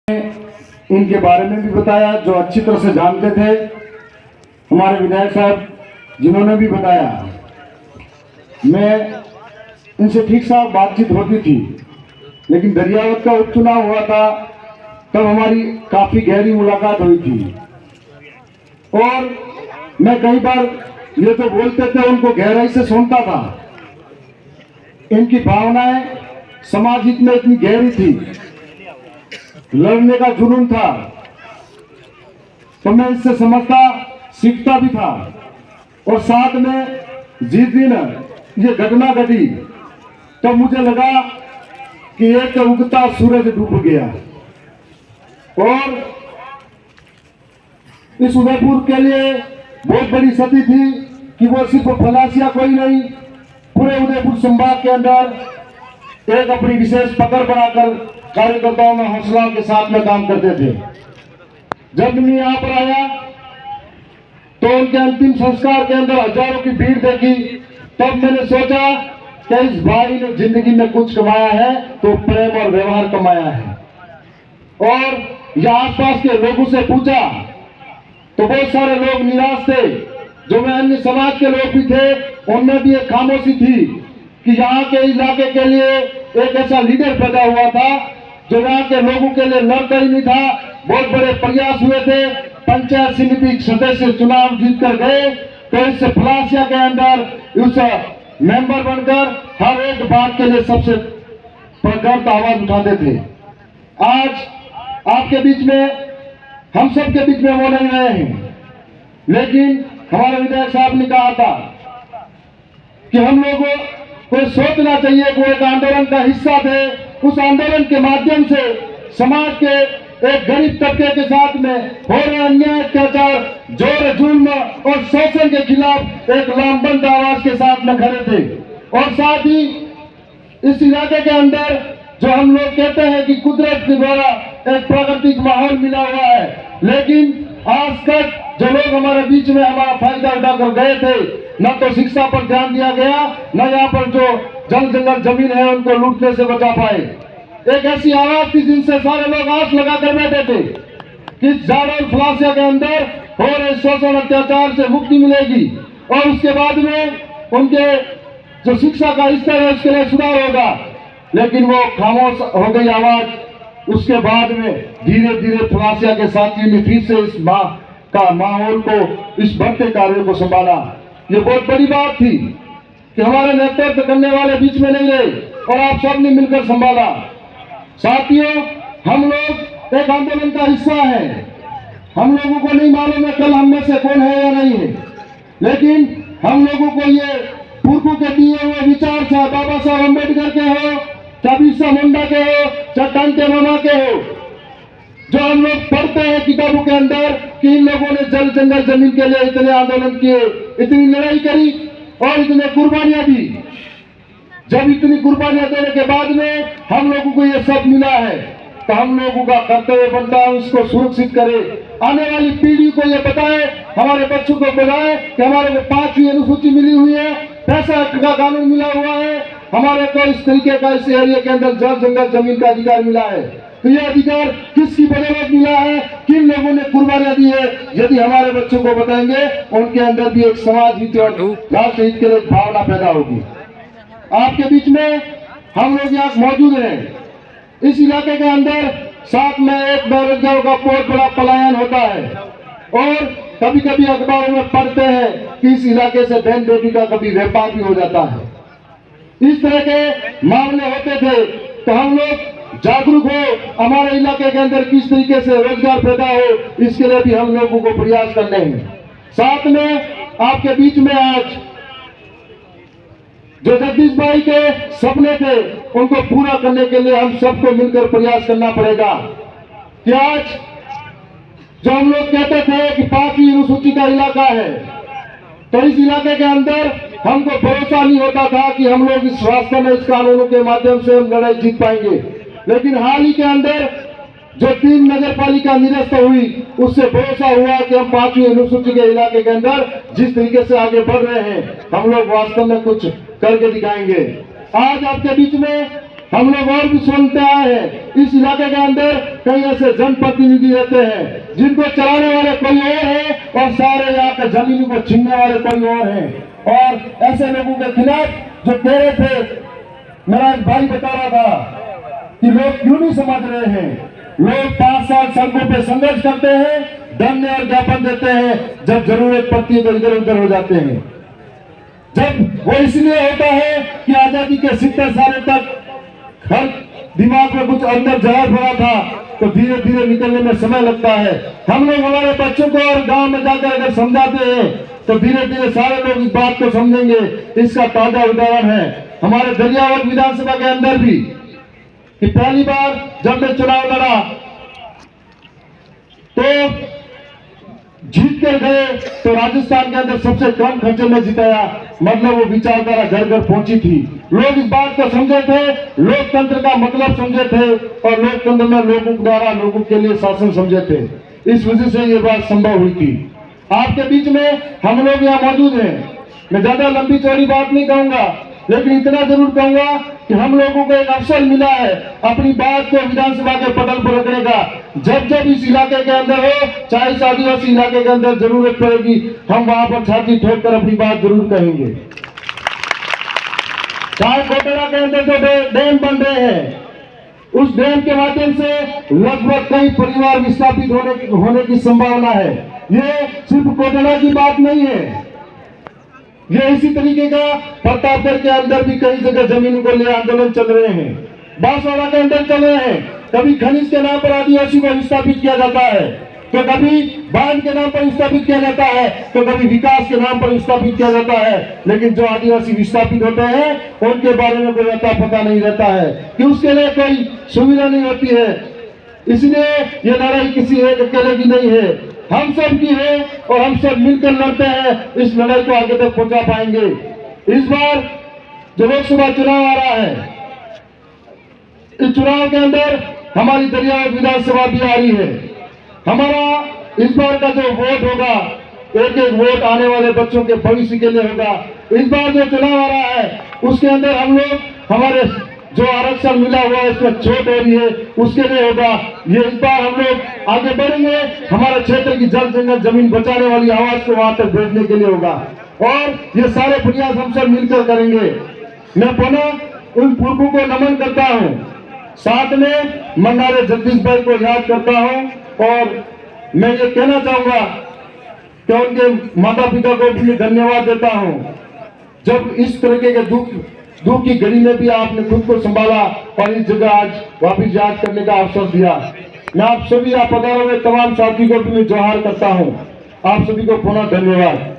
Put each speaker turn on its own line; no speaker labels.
इनके बारे में भी बताया, जो अच्छी तरह से जानते थे। हमारे विधायक साहब जिन्होंने भी बताया, मैं इनसे ठीक साफ बातचीत होती थी, लेकिन दरियावत का उपचुनाव हुआ था तब हमारी काफी गहरी मुलाकात हुई थी। और मैं कई बार ये तो बोलते थे, उनको गहराई से सुनता था। इनकी भावनाएं समाज हित में इतनी गहरी थी, लड़ने का जुनून था, तो मैं इससे समझता सीखता भी था। और साथ में जिस दिन ये घटना घटी तो मुझे लगा कि एक उगता सूरज डूब गया। और इस उदयपुर के लिए बहुत बड़ी क्षति थी कि वो सिर्फ फलासिया कोई नहीं, पूरे उदयपुर संभाग के अंदर एक अपनी विशेष पकड़ बनाकर कार्यकर्ताओं में हौसला के साथ में काम करते थे। जब मैं यहाँ पर आया तो उनके अंतिम संस्कार के अंदर हजारों की भीड़ देखी, तब मैंने सोचा कि इस भाई ने जिंदगी में कुछ कमाया है तो प्रेम और व्यवहार कमाया है। और यहाँ आसपास के लोगों से पूछा तो बहुत सारे लोग निराश थे, जो मैं अन्य समाज के लोग भी थे, उनमें भी एक खामोशी थी कि यहाँ के इलाके के लिए एक ऐसा लीडर पैदा हुआ था जो यहाँ के लोगों के लिए लड़ता ही नहीं था। बहुत बड़े प्रयास हुए थे, पंचायत समिति सदस्य चुनाव जीत कर गए, तो इस फलासिया के अंदर उस मेंबर बनकर हर एक बात के लिए सबसे प्रखर आवाज उठाते थे। आज आपके बीच में, हम सब के बीच में वो नहीं रहे हैं, लेकिन हमारे विधायक साहब ने कहा था कि हम लोगों को सोचना चाहिए कि वो एक आंदोलन का हिस्सा थे। उस आंदोलन के माध्यम से समाज के एक गरीब तबके के साथ में हो रहे अन्याय, अत्याचार, जोर जुल्म और शोषण के खिलाफ एक लामबंद आवाज के साथ में खड़े थे। और साथ ही इस इलाके के अंदर जो हम लोग कहते हैं कि कुदरत के द्वारा एक प्राकृतिक माहौल मिला हुआ है, लेकिन आज तक जो लोग हमारे बीच में हमारा फायदा उठाकर गए थे, न तो शिक्षा पर ध्यान दिया गया, न यहाँ पर जो जल जंगल जमीन है उनको लूटने से बचा पाए। एक ऐसी आवाज थी जिनसे सारे लोग आस लगाकर बैठे थे कि जाड़ों फलासिया के अंदर हो रहे शोषण अत्याचार से मुक्ति मिलेगी और उसके बाद में उनके जो शिक्षा का स्तर है उसके लिए सुधार होगा। लेकिन वो खामोश हो गई आवाज। उसके बाद में धीरे धीरे फलासिया के साथियों ने फिर से इस माहौल को, इस बढ़ते कार्य को संभाला। ये बहुत बड़ी बात थी कि हमारे नेतृत्व करने वाले बीच में नहीं रहे और आप सब ने मिलकर संभाला। साथियों, हम लोग एक आंदोलन का हिस्सा है। हम लोगों को नहीं मालूम है कल हम में से कौन है या नहीं है, लेकिन हम लोगों को ये पुरखों के दिए हुए विचार, चाहे बाबा साहब अम्बेडकर के हो, चाहे बिरसा मुंडा के हो, चाहे कांटे मामा के हो, जो हम लोग पढ़ते हैं किताबों के अंदर कि इन लोगों ने जल जंगल जमीन के लिए इतने आंदोलन किए, इतनी लड़ाई करी और इतने कुर्बानियां दी। जब इतनी कुर्बानियां देने के बाद में हम लोगों को ये सब मिला है, तो हम लोगों का कर्तव्य बनता है उसको सुरक्षित करें। आने वाली पीढ़ी को ये बताएं, हमारे बच्चों को बताएं कि हमारे को 5वीं अनुसूची मिली हुई है, पैसा का कानून मिला हुआ है, हमारे को इस तरीके का इस एरिया के अंदर जल जंगल जमीन का अधिकार मिला है। तो ये अधिकार किसकी बदौलत मिला है, किन लोगों ने कुर्बानियां दी है, यदि हमारे बच्चों को बताएंगे उनके अंदर भी एक समाज हित और राष्ट्र हित के लिए भावना पैदा होगी। आपके बीच में हम लोग यहाँ मौजूद हैं। इस इलाके के अंदर साथ में एक बेरोजगारों का बहुत बड़ा पलायन होता है और कभी कभी अखबारों में पढ़ते हैं कि इस इलाके से बहन बेटी का कभी व्यापार भी हो जाता है। इस तरह के मामले होते थे, तो हम लोग जागरूक हो, हमारे इलाके के अंदर किस तरीके से रोजगार पैदा हो, इसके लिए भी हम लोगों को प्रयास करने हैं। साथ में आपके बीच में आज जो जगदीश भाई के सपने थे उनको पूरा करने के लिए हम सबको मिलकर प्रयास करना पड़ेगा। कि आज जो हम लोग कहते थे कि 5वीं अनुसूची का इलाका है, तो इस इलाके के अंदर हमको भरोसा नहीं होता था कि हम लोग इस रास्ते में, इस कानूनों के माध्यम से हम लड़ाई जीत पाएंगे। लेकिन हाल ही के अंदर जो 3 नगर पालिका निरस्त हुई, उससे भरोसा हुआ कि हम 5वीं अनुसूची के इलाके के अंदर जिस तरीके से आगे बढ़ रहे हैं, हम लोग वास्तव में कुछ करके दिखाएंगे। आज आपके बीच में हम लोग और भी सुनते आए हैं, इस इलाके के अंदर कई ऐसे जनप्रतिनिधि रहते हैं जिनको चलाने वाले कोई और है और सारे यहाँ के जमीन को छीनने वाले कोई और हैं। और ऐसे लोगों के खिलाफ जो कह रहे थे, मेरा एक भाई बता रहा था कि लोग क्यों नहीं समझ रहे हैं, लोग 5 साल सड़कों पे संघर्ष करते हैं, धरने और ज्ञापन देते हैं, जब जरूरत पड़ती है तो इधर उधर हो जाते हैं। जब वो इसलिए होता है कि आजादी के 70 सालों तक हर दिमाग में कुछ अंदर जहर भरा था, तो धीरे धीरे निकलने में समय लगता है। हम लोग हमारे बच्चों को और गांव में जाकर अगर समझाते हैं तो धीरे धीरे सारे लोग इस बात को समझेंगे। इसका ताजा उदाहरण है हमारे दरियावद विधानसभा के अंदर भी, कि पहली बार जब मैं चुनाव लड़ा तो जीत कर गए, तो राजस्थान के अंदर सबसे कम खर्चे में जिताया। मतलब वो विचारधारा घर घर पहुंची थी, लोग इस बात को समझे थे, लोकतंत्र का मतलब समझे थे और लोकतंत्र में लोगों द्वारा लोगों के लिए शासन समझे थे। इस वजह से ये बात संभव हुई थी। आपके बीच में हम लोग यहाँ मौजूद हैं। मैं ज्यादा लंबी चौड़ी बात नहीं कहूंगा, लेकिन इतना जरूर कहूंगा कि हम लोगों को एक अवसर मिला है अपनी बात को विधानसभा के पटल पर रखने का। जब जब इस इलाके के अंदर हो, चाहे इस आदिवासी इलाके के अंदर जरूरत पड़ेगी, हम वहां पर छाती ठोक कर अपनी बात जरूर कहेंगे। चाहे कोटेरा के अंदर जो डैम बन रहे हैं, उस डैम के माध्यम से लगभग कई परिवार विस्थापित होने की संभावना है। ये सिर्फ कोटेरा की बात नहीं है, ये इसी तरीके का प्रतापगढ़ के अंदर भी कई जगह जमीन को ले आंदोलन चल रहे हैं, बांसवाड़ा के अंदर चल रहे हैं। कभी खनिज के नाम पर आदिवासी को विस्थापित किया जाता है, तो कभी बांध के नाम पर विस्थापित किया जाता है, तो कभी विकास के नाम पर विस्थापित किया जाता है। लेकिन जो आदिवासी विस्थापित होते हैं उनके बारे में कोई अता पता नहीं रहता है कि उसके लिए कोई सुविधा नहीं होती है। इसलिए ये लड़ाई किसी एक अकेले की नहीं है, हम सब की है और हम सब मिलकर लड़ते हैं, इस लड़ाई को आगे तक पहुंचा पाएंगे। इस बार जो लोकसभा चुनाव आ रहा है, इस चुनाव के अंदर हमारी दरियावद विधानसभा भी आ रही है। हमारा इस बार का जो वोट होगा, एक एक वोट आने वाले बच्चों के भविष्य के लिए होगा। इस बार जो चुनाव आ रहा है उसके अंदर हम लोग हमारे जो आरक्षण मिला हुआ है, इसमें छूट हो रही है, उसके लिए होगा। ये इस बार हम लोग आगे बढ़ेंगे, हमारे क्षेत्र की जल जंगल जमीन बचाने वाली आवाज को वहां तक भेजने के लिए होगा और ये सारे प्रयास हम सब मिलकर करेंगे। मैं पुनः उन पूर्वों को नमन करता हूँ, साथ में मन्नारे जगदीश भाई को याद करता हूँ और मैं ये कहना चाहूंगा कि उनके माता पिता को भी धन्यवाद देता हूँ। जब इस तरीके के दुख की घड़ी में भी आपने खुद को संभाला और इस जगह आज वापिस याद करने का अवसर दिया। मैं आप सभी आप पधारे हुए तमाम साथी को भी मैं जोहार करता हूँ। आप सभी को पुनः धन्यवाद।